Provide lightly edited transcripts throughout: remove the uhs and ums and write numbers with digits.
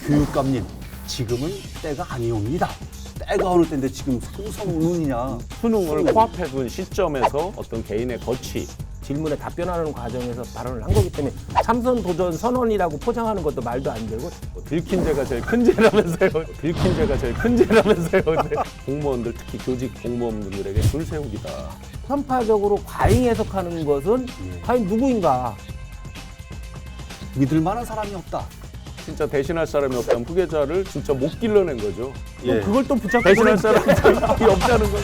교육감님, 지금은 때가 아니옵니다. 때가 어느 때인데 지금 삼선오눈이냐. 수능을 코앞에 둔 시점에서 어떤 개인의 거취, 질문에 답변하는 과정에서 발언을 한 거기 때문에 삼선 도전 선언이라고 포장하는 것도 말도 안 되고 들킨 죄가 제일 큰 죄라면서요. 들킨 죄가 제일 큰 죄라면서요. 근데 공무원들, 특히 교직 공무원분들에게 줄 세우기다. 편파적으로 과잉 해석하는 것은 과연 누구인가? 믿을 만한 사람이 없다. 진짜 대신할 사람이 없다면 후계자를 진짜 못 길러낸 거죠. 예. 그걸 또 붙잡고 대신할 그러니까 사람이 없다는 거.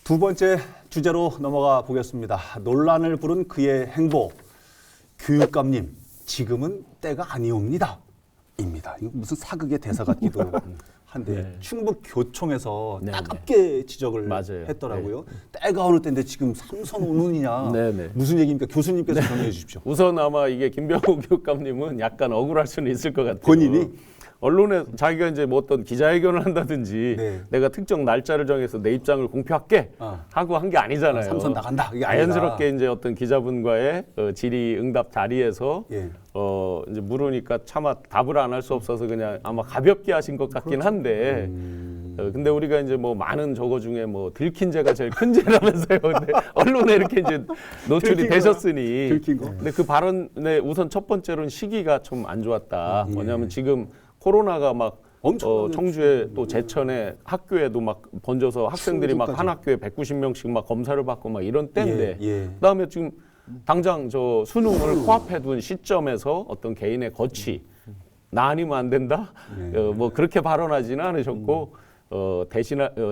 두 번째 주제로 넘어가 보겠습니다. 논란을 부른 그의 행보. 교육감님, 지금은 때가 아니옵니다. 입니다. 이거 무슨 사극의 대사 같기도 한데 네. 충북교총에서 네, 따갑게 지적을 맞아요. 했더라고요. 때가 어느 때인데 지금 삼선오눈이냐. 네, 네. 무슨 얘기입니까? 교수님께서 정리해 주십시오. 우선 아마 이게 김병호 교육감님은 약간 억울할 수는 있을 것 같아요. 본인이? 언론에 자기가 이제 뭐 어떤 기자회견을 한다든지 네. 내가 특정 날짜를 정해서 내 입장을 공표할게 하고 한 게 아니잖아요. 삼선 나간다. 이게 자연스럽게 아니라. 이제 어떤 기자분과의 질의응답 자리에서 예. 이제 물으니까 차마 답을 안 할 수 없어서 그냥 아마 가볍게 하신 것 같긴 한데 근데 우리가 이제 뭐 많은 저거 중에 뭐 들킨 죄가 제일 큰 죄라면서요. 근데 언론에 이렇게 이제 노출이 들킨 거. 되셨으니 들킨 거. 근데 그 발언의 우선 첫 번째로는 시기가 좀 안 좋았다. 뭐냐면 지금 코로나가 막 엄청나게 청주에 또 제천에 학교에도 막 번져서 학생들이 막 한 학교에 190명씩 막 검사를 받고 막 이런 때인데 예. 그다음에 지금 당장 저 수능을 코앞에 둔 시점에서 어떤 개인의 거취 나 아니면 안 된다 뭐 그렇게 발언하지는 않으셨고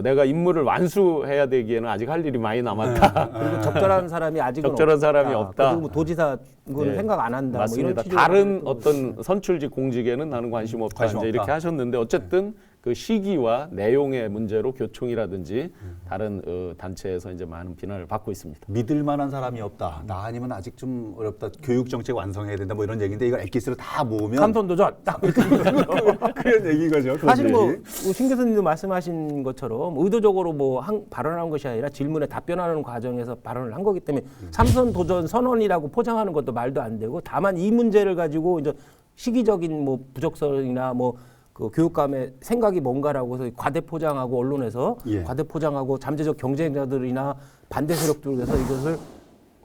내가 임무를 완수해야 되기에는 아직 할 일이 많이 남았다. 그리고 적절한 사람이 아직은 적절한 사람이 없다. 없다. 그리고 뭐 도지사 그건 예. 생각 안 한다. 맞습니다. 뭐 이런 다른 어떤 선출직 공직에는 나는 관심 없다. 관심 이제 없다. 이렇게 하셨는데 어쨌든 그 시기와 내용의 문제로 교총이라든지 다른 단체에서 이제 많은 비난을 받고 있습니다. 믿을 만한 사람이 없다. 나 아니면 아직 좀 어렵다. 교육 정책 완성해야 된다. 뭐 이런 얘기인데 이걸 엑기스를 다 모으면 삼선 도전 딱 그런 얘기인 거죠. 그런 사실 뭐 얘기. 신 교수님도 말씀하신 것처럼 의도적으로 뭐 발언한 것이 아니라 질문에 답변하는 과정에서 발언을 한 거기 때문에 삼선 도전 선언이라고 포장하는 것도 말도 안 되고 다만 이 문제를 가지고 이제 시기적인 뭐 부적절이나 뭐 그 교육감의 생각이 뭔가라고 해서 과대 포장하고 언론에서 예. 과대 포장하고 잠재적 경쟁자들이나 반대 세력들에서 이것을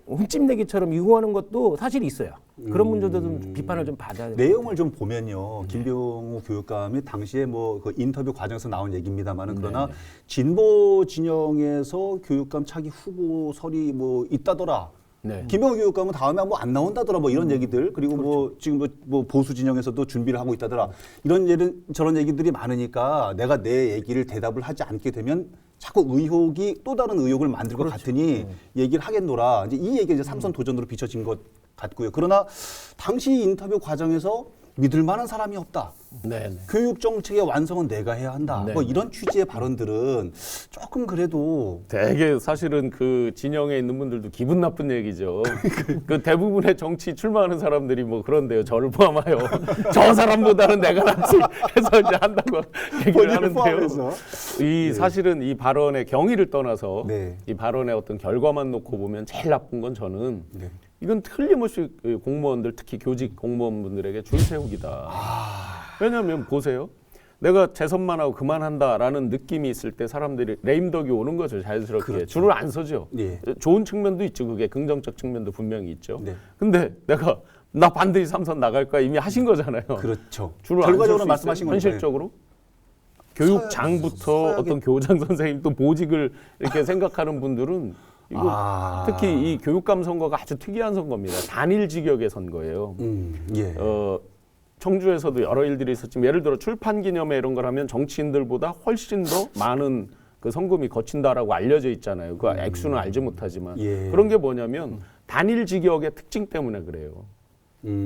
흠집내기처럼 유도하는 것도 사실 있어요. 그런 문제도 좀 비판을 좀 받아야 돼요. 내용을 좀 보면요. 김병우 교육감이 당시에 뭐 그 인터뷰 과정에서 나온 얘기입니다만은 그러나 진보 진영에서 교육감 차기 후보설이 뭐 있다더라. 네. 김병우 교육감은 다음에 뭐 안 나온다더라 뭐 이런 얘기들 그리고 뭐 지금 뭐 보수 진영에서도 준비를 하고 있다더라 저런 얘기들이 많으니까 내가 내 얘기를 대답을 하지 않게 되면 자꾸 의혹이 또 다른 의혹을 만들 것 같으니 얘기를 하겠노라 이제 이 얘기가 이제 삼선 도전으로 비춰진 것 같고요. 그러나 당시 인터뷰 과정에서 믿을 만한 사람이 없다. 네. 교육 정책의 완성은 내가 해야 한다. 네. 뭐 이런 취지의 발언들은 조금 그래도 되게 사실은 그 진영에 있는 분들도 기분 나쁜 얘기죠. 그 대부분의 정치 출마하는 사람들이 뭐 그런데요. 저를 포함하여 저 사람보다는 내가 낫지 해서 이제 한다고 얘기를 본인을 하는데요. 포함해서. 이 사실은 이 발언의 경위를 떠나서 네. 이 발언의 어떤 결과만 놓고 보면 제일 나쁜 건 저는 네. 이건 틀림없이 그 공무원들 특히 교직 공무원분들에게 줄 세우기다. 왜냐하면 보세요. 내가 재선만 하고 그만한다라는 느낌이 있을 때 사람들이 레임덕이 오는 거죠. 자연스럽게. 그렇죠. 줄을 안 서죠. 예. 좋은 측면도 있죠. 그게 긍정적 측면도 분명히 있죠. 네. 근데 나 반드시 삼선 나갈 거야 이미 하신 거잖아요. 그렇죠. 줄을 안 결과적으로 설 수 말씀하신 있어요. 거죠. 현실적으로 교육장부터 서야게. 어떤 교장 선생님 또 보직을 이렇게 생각하는 분들은 이거 특히 이 교육감 선거가 아주 특이한 선거입니다. 단일 직역의 선거예요. 예. 청주에서도 여러 일들이 있었지만 예를 들어 출판 기념회 이런 걸 하면 정치인들보다 훨씬 더 많은 그 성금이 거친다라고 알려져 있잖아요. 그 액수는 알지 못하지만 예. 그런 게 뭐냐면 단일 직역의 특징 때문에 그래요.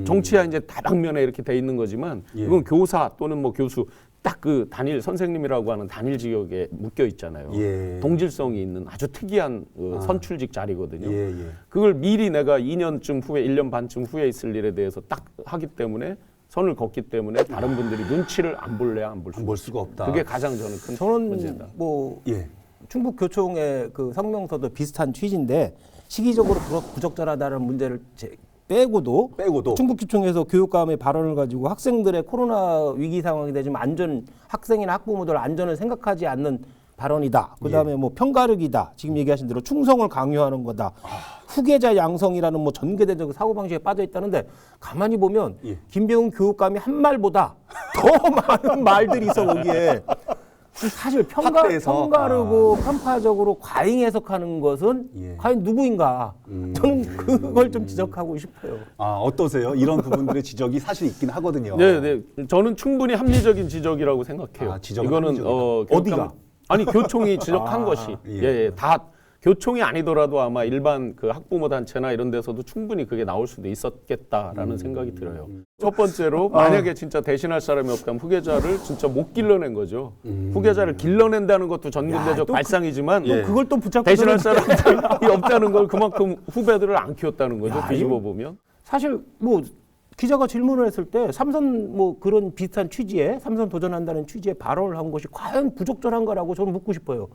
정치야 이제 다방면에 이렇게 돼 있는 거지만 예. 이건 교사 또는 뭐 교수 딱 그 단일 선생님이라고 하는 단일 직역에 묶여 있잖아요. 예. 동질성이 있는 아주 특이한 선출직 자리거든요. 예. 그걸 미리 내가 2년쯤 후에 1년 반쯤 후에 있을 일에 대해서 딱 하기 때문에 선을 걷기 때문에 다른 분들이 눈치를 안 볼래야 안 볼 볼 수가 없다. 그게 가장 저는 큰 저는 문제다. 뭐 예. 충북교총의 그 성명서도 비슷한 취지인데 시기적으로 부적절하다는 문제를 빼고도 충북교총에서 교육감의 발언을 가지고 학생들의 코로나 위기 상황이 되지만 학생이나 학부모들 안전을 생각하지 않는 발언이다. 그다음에 뭐 편가르기다. 지금 얘기하신 대로 충성을 강요하는 거다. 후계자 양성이라는 뭐 전개대적 사고방식에 빠져 있다는데 가만히 보면 김병훈 교육감이 한 말보다 더 많은 말들이 있어 거기에. 사실 편가르고 편파적으로 과잉 해석하는 것은 과연 누구인가? 저는 그걸 좀 지적하고 싶어요. 어떠세요? 이런 부분들의 지적이 사실 있긴 하거든요. 네. 저는 충분히 합리적인 지적이라고 생각해요. 이거는 어디가? 아니 교총이 지적한 것이 다 교총이 아니더라도 아마 일반 그 학부모 단체나 이런 데서도 충분히 그게 나올 수도 있었겠다라는 생각이 들어요. 첫 번째로 만약에 진짜 대신할 사람이 없다면 후계자를 진짜 못 길러낸 거죠. 후계자를 길러낸다는 것도 전근대적 발상이지만 그걸 또 붙잡고 대신할 사람이 없다는 걸 그만큼 후배들을 안 키웠다는 거죠. 뒤집어 보면. 사실 뭐 기자가 질문을 했을 때 삼선 뭐 그런 비슷한 취지에 삼선 도전한다는 취지의 발언을 한 것이 과연 부적절한가라고 저는 묻고 싶어요.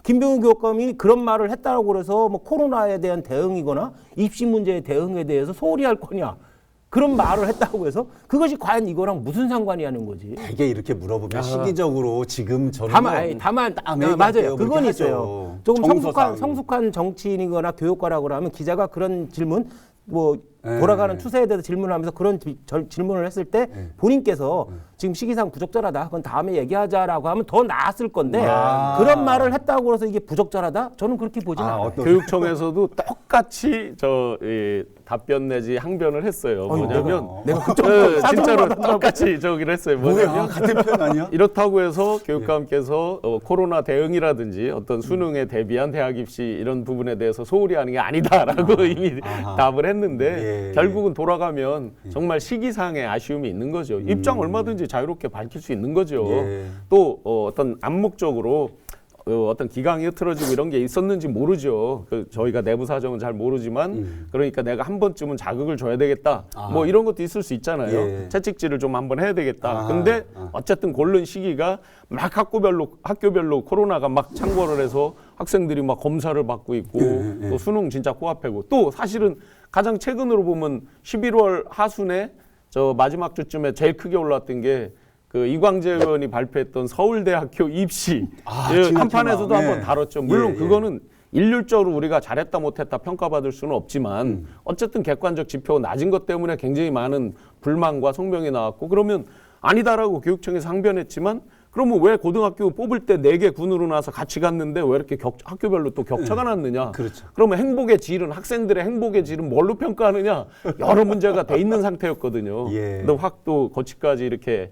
김병훈 교육감이 그런 말을 했다고 그래서 뭐 코로나에 대한 대응이거나 입시 문제의 대응에 대해서 소홀히 할 거냐 그런 말을 했다고 해서 그것이 과연 이거랑 무슨 상관이 하는 거지? 되게 이렇게 물어보면 시기적으로 지금 저는 다만 맞아요. 그건 있어요. 조금 성숙한 정치인이거나 교육과라고 하면 기자가 그런 질문 뭐 돌아가는 추세에 대해서 질문을 하면서 그런 질문을 했을 때 본인께서 지금 시기상 부적절하다. 그건 다음에 얘기하자라고 하면 더 나았을 건데 그런 말을 했다고 해서 이게 부적절하다? 저는 그렇게 보지는 않아요. 교육청에서도 똑같이 답변 내지 항변을 했어요. 뭐냐면 내가 진짜로 똑같이 저기를 했어요. 뭐냐면 같은 표현 아니야? 이렇다고 해서 교육감께서 코로나 대응이라든지 어떤 수능에 대비한 대학 입시 이런 부분에 대해서 소홀히 하는 게 아니다라고 이미 답을 했는데 결국은 돌아가면 정말 시기상의 아쉬움이 있는 거죠. 입장 얼마든지 자유롭게 밝힐 수 있는 거죠. 또 어떤 암묵적으로 어떤 기강이 흐트러지고 이런 게 있었는지 모르죠. 저희가 내부 사정은 잘 모르지만 그러니까 내가 한 번쯤은 자극을 줘야 되겠다. 뭐 이런 것도 있을 수 있잖아요. 채찍질을 좀 한번 해야 되겠다. 근데 어쨌든 고른 시기가 막 학교별로 코로나가 막 창궐을 해서 학생들이 막 검사를 받고 있고 또 수능 진짜 코앞이고 또 사실은 가장 최근으로 보면 11월 하순에 저 마지막 주쯤에 제일 크게 올랐던 게 그 이광재 의원이 발표했던 서울대학교 입시 한판에서도 한번 다뤘죠. 물론 그거는 일률적으로 우리가 잘했다 못했다 평가받을 수는 없지만 어쨌든 객관적 지표가 낮은 것 때문에 굉장히 많은 불만과 성명이 나왔고 그러면 아니다라고 교육청에서 항변했지만 그러면 왜 고등학교 뽑을 때 4개 군으로 나서 같이 갔는데 왜 이렇게 학교별로 또 격차가 났느냐. 그렇죠. 그러면 행복의 질은 학생들의 행복의 질은 뭘로 평가하느냐. 여러 문제가 돼 있는 상태였거든요. 근데 확 또 거치까지 이렇게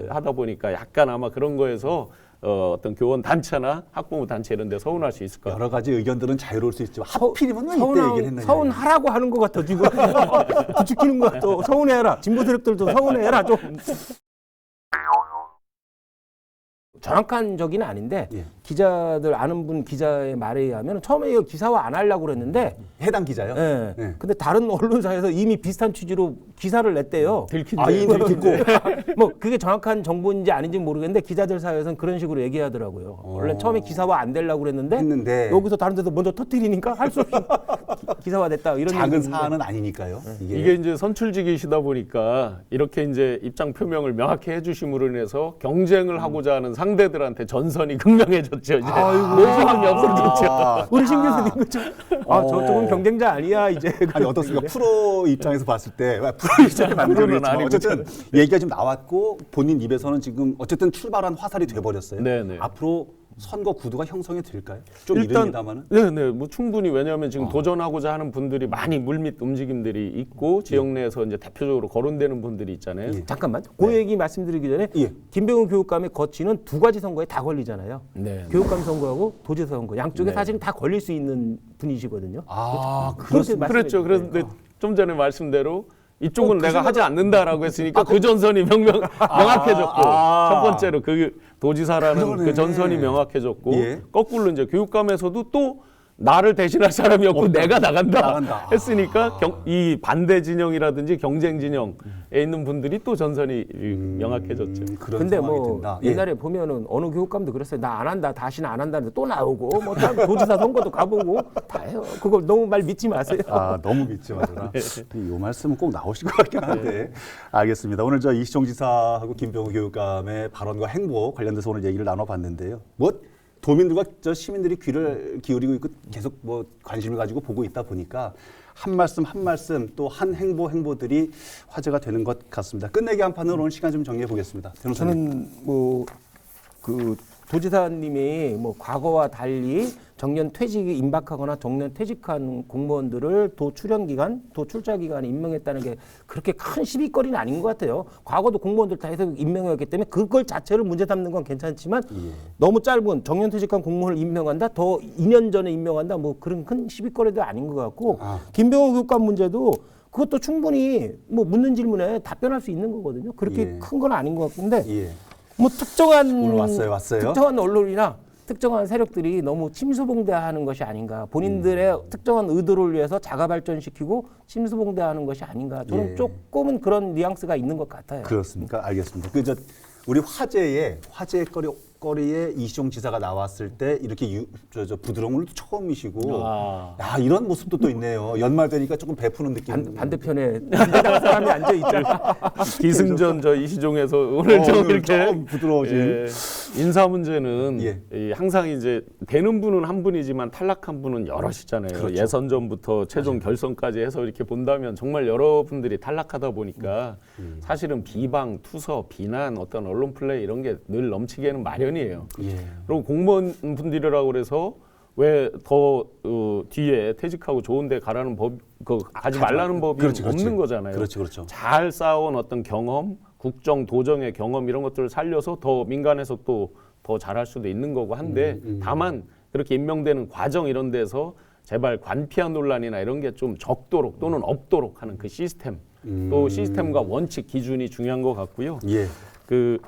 하다 보니까 약간 아마 그런 거에서 어떤 교원 단체나 학부모 단체 이런 데 서운할 수 있을 거예요. 여러 가지 의견들은 자유로울 수 있지만 하필이면 왜 이때 얘기를 했느냐. 서운하라고 하는 것 같아 지금. 부추기는 것 같아. 서운해해라. 진보 세력들도 서운해해라 좀. 정확한 적이는 아닌데 기자들 아는 분 기자의 말에 의하면 처음에 이거 기사화 안 하려고 그랬는데 해당 기자요? 근데 다른 언론사에서 이미 비슷한 취지로 기사를 냈대요. 이미 들키고. 뭐 그게 정확한 정보인지 아닌지 모르겠는데 기자들 사이에서는 그런 식으로 얘기하더라고요. 원래 처음에 기사화 안 되려고 그랬는데 여기서 다른 데서 먼저 터뜨리니까 할 수 없이 기사화됐다 이런 작은 사안은 아니니까요. 이게 이제 선출직이시다 보니까 이렇게 이제 입장 표명을 명확히 해주심으로 인해서 경쟁을 하고자 하는 상대들한테 전선이 극명해졌죠. 이제 모범이 없어졌죠. 우리 신 교수님 그죠? 저쪽은 경쟁자 아니야 이제. 아니 어떻습니까? 프로 입장에서 봤을 때 프로 입장에 만들어냈지만 어쨌든 얘기가 좀 나왔고 본인 입에서는 지금 어쨌든 출발한 화살이 돼버렸어요. 네네. 앞으로 선거 구도가 형성이 될까요? 좀 일단 이릅니다만은. 네네 뭐 충분히 왜냐하면 지금 도전하고자 하는 분들이 많이 물밑 움직임들이 있고 지역 내에서 이제 대표적으로 거론되는 분들이 있잖아요. 잠깐만 그 얘기 말씀드리기 전에 김병훈 교육감의 거취는 두 가지 선거에 다 걸리잖아요. 교육감 선거하고 도지사 선거 양쪽에 사실은 다 걸릴 수 있는 분이시거든요. 그렇죠. 그런데 좀 전에 말씀대로 이쪽은 내가 하지 않는다라고 했으니까 그 전선이 명확해졌고 첫 번째로 그 도지사라는 그 전선이 명확해졌고 거꾸로 이제 교육감에서도 또 나를 대신할 사람이 없고 내가 나간다 나간다. 했으니까 이 반대 진영이라든지 경쟁 진영에 있는 분들이 또 전선이 명확해졌죠. 그런 근데 상황이 뭐 된다. 예. 옛날에 보면은 어느 교육감도 그랬어요. 나 안 한다, 다시는 안 한다는데 또 나오고 뭐 도지사 선거도 가보고 다 해요. 그거 너무 말 믿지 마세요. 아, 너무 믿지 마라. 이 말씀은 꼭 나오실 것 같긴 한데. 알겠습니다. 오늘 저 이시정 지사하고 김병우 교육감의 발언과 행보 관련돼서 오늘 얘기를 나눠봤는데요. 뭐 도민들과 저 시민들이 귀를 기울이고 있고 계속 뭐 관심을 가지고 보고 있다 보니까 한 말씀 한 말씀 또 한 행보들이 화제가 되는 것 같습니다. 끝내기 한 판으로 오늘 시간 좀 정리해 보겠습니다. 변호사님. 저는 뭐 그 도지사님이 뭐 과거와 달리 정년 퇴직이 임박하거나 정년 퇴직한 공무원들을 도 출연 기간, 도 출자 기간에 임명했다는 게 그렇게 큰 시비거리는 아닌 것 같아요. 과거도 공무원들 다 해서 임명했기 때문에 그걸 자체를 문제 삼는 건 괜찮지만 너무 짧은 정년 퇴직한 공무원을 임명한다, 더 2년 전에 임명한다, 뭐 그런 큰 시비거리도 아닌 것 같고 김병호 교육감 문제도 그것도 충분히 뭐 묻는 질문에 답변할 수 있는 거거든요. 그렇게 큰 건 아닌 것 같은데. 예. 뭐 특정한 오늘 왔어요. 특정한 언론이나 특정한 세력들이 너무 침수봉대하는 것이 아닌가. 본인들의 특정한 의도를 위해서 자가 발전시키고 침수봉대하는 것이 아닌가. 저는 예. 조금은 그런 뉘앙스가 있는 것 같아요. 그렇습니까? 알겠습니다. 우리 화제의 거리에 이시정 지사가 나왔을 때 이렇게 부드러운 걸 처음이시고 야, 이런 모습도 또 있네요. 연말 되니까 조금 베푸는 느낌. 반대편에 반대당 사람이 앉아 있잖아. 기승전 저 이시종에서 오늘 좀 이렇게 좀 부드러워진. 예, 인사 문제는 예. 이 항상 이제 되는 분은 한 분이지만 탈락한 분은 여럿이잖아요. 그렇죠. 예선전부터 최종 결선까지 해서 이렇게 본다면 정말 여러분들이 탈락하다 보니까 사실은 비방, 투서, 비난, 어떤 언론 플레이 이런 게 늘 넘치게는 마련이에요. 예. 그리고 공무원 분들이라고 그래서 왜 더 뒤에 퇴직하고 좋은데 가라는 법, 가지 말라는 법이 그렇지, 그렇지. 없는 거잖아요. 그렇죠. 잘 쌓아온 어떤 경험, 국정 도정의 경험 이런 것들을 살려서 더 민간에서 또 더 잘할 수도 있는 거고 한데 다만 그렇게 임명되는 과정 이런 데서 제발 관피한 논란이나 이런 게 좀 적도록 또는 없도록 하는 그 시스템 또 시스템과 원칙 기준이 중요한 것 같고요. 예. 그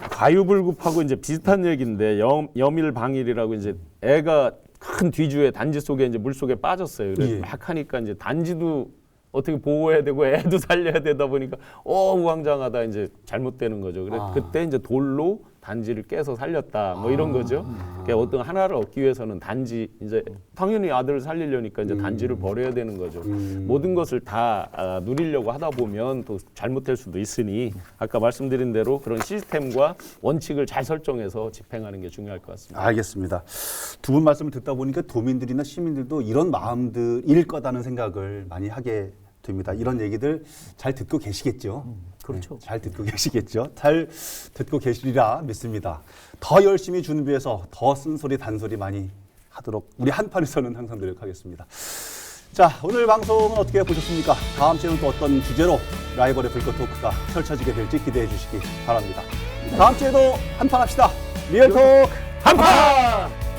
과유불급하고 이제 비슷한 얘기인데 여밀방일이라고 이제 애가 큰 뒤주에 단지 속에 이제 물 속에 빠졌어요. 그래서 예. 막 하니까 이제 단지도 어떻게 보호해야 되고 애도 살려야 되다 보니까 우왕좌왕하다 이제 잘못되는 거죠. 그래 그때 이제 돌로 단지를 깨서 살렸다 뭐 이런 거죠. 그러니까 어떤 하나를 얻기 위해서는 단지 이제 당연히 아들을 살리려니까 이제 단지를 버려야 되는 거죠. 모든 것을 다 누리려고 하다 보면 또 잘못될 수도 있으니 아까 말씀드린 대로 그런 시스템과 원칙을 잘 설정해서 집행하는 게 중요할 것 같습니다. 알겠습니다. 두 분 말씀을 듣다 보니까 도민들이나 시민들도 이런 마음들일 거다는 생각을 많이 하게 됩니다. 이런 얘기들 잘 듣고 계시겠죠? 그렇죠. 네, 잘 듣고 계시겠죠? 잘 듣고 계시리라 믿습니다. 더 열심히 준비해서 더 쓴소리 단소리 많이 하도록 우리 한판에서는 항상 노력하겠습니다. 자, 오늘 방송은 어떻게 보셨습니까? 다음 주에는 또 어떤 주제로 라이벌의 불꽃 토크가 펼쳐지게 될지 기대해 주시기 바랍니다. 다음 주에도 한판 합시다. 리얼톡 한판!